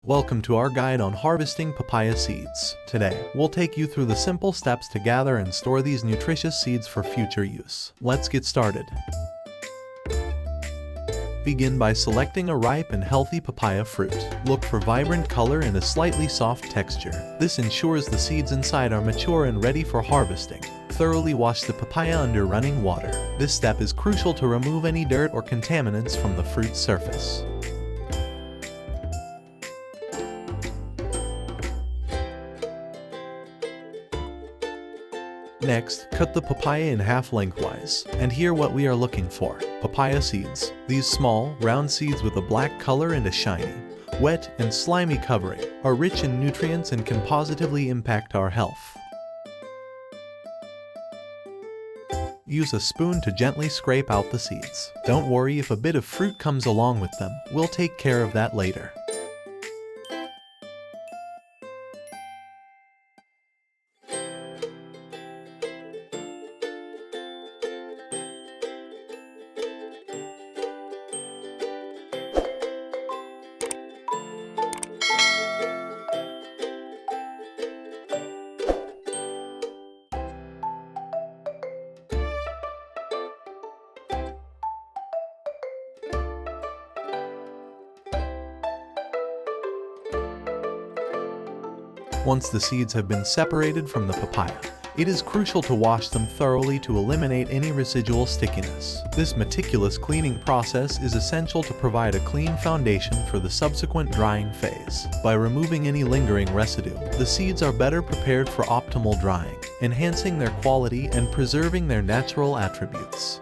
Welcome to our guide on harvesting papaya seeds. Today, we'll take you through the simple steps to gather and store these nutritious seeds for future use. Let's get started. Begin by selecting a ripe and healthy papaya fruit. Look for vibrant color and a slightly soft texture. This ensures the seeds inside are mature and ready for harvesting. Thoroughly wash the papaya under running water. This step is crucial to remove any dirt or contaminants from the fruit's surface. Next, cut the papaya in half lengthwise. And here what we are looking for: papaya seeds. These small, round seeds with a black color and a shiny, wet, and slimy covering are rich in nutrients and can positively impact our health. Use a spoon to gently scrape out the seeds. Don't worry if a bit of fruit comes along with them, we'll take care of that later. Once the seeds have been separated from the papaya, it is crucial to wash them thoroughly to eliminate any residual stickiness. This meticulous cleaning process is essential to provide a clean foundation for the subsequent drying phase. By removing any lingering residue, the seeds are better prepared for optimal drying, enhancing their quality and preserving their natural attributes.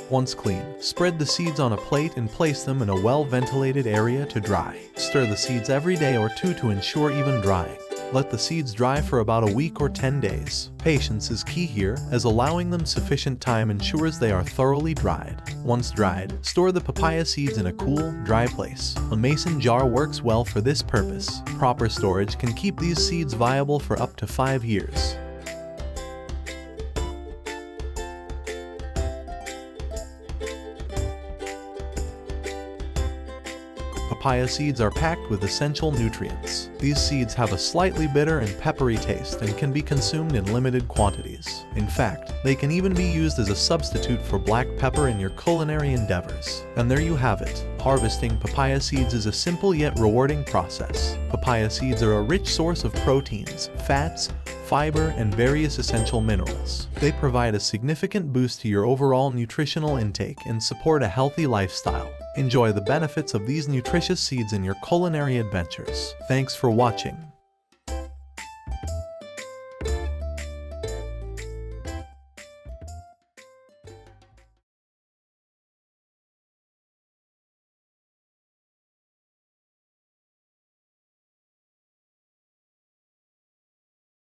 Once clean, spread the seeds on a plate and place them in a well-ventilated area to dry. Stir the seeds every day or two to ensure even drying. Let the seeds dry for about a week or 10 days. Patience is key here, as allowing them sufficient time ensures they are thoroughly dried. Once dried, store the papaya seeds in a cool, dry place. A mason jar works well for this purpose. Proper storage can keep these seeds viable for up to 5 years. Papaya seeds are packed with essential nutrients. These seeds have a slightly bitter and peppery taste and can be consumed in limited quantities. In fact, they can even be used as a substitute for black pepper in your culinary endeavors. And there you have it. Harvesting papaya seeds is a simple yet rewarding process. Papaya seeds are a rich source of proteins, fats, fiber, and various essential minerals. They provide a significant boost to your overall nutritional intake and support a healthy lifestyle. Enjoy the benefits of these nutritious seeds in your culinary adventures. Thanks for watching.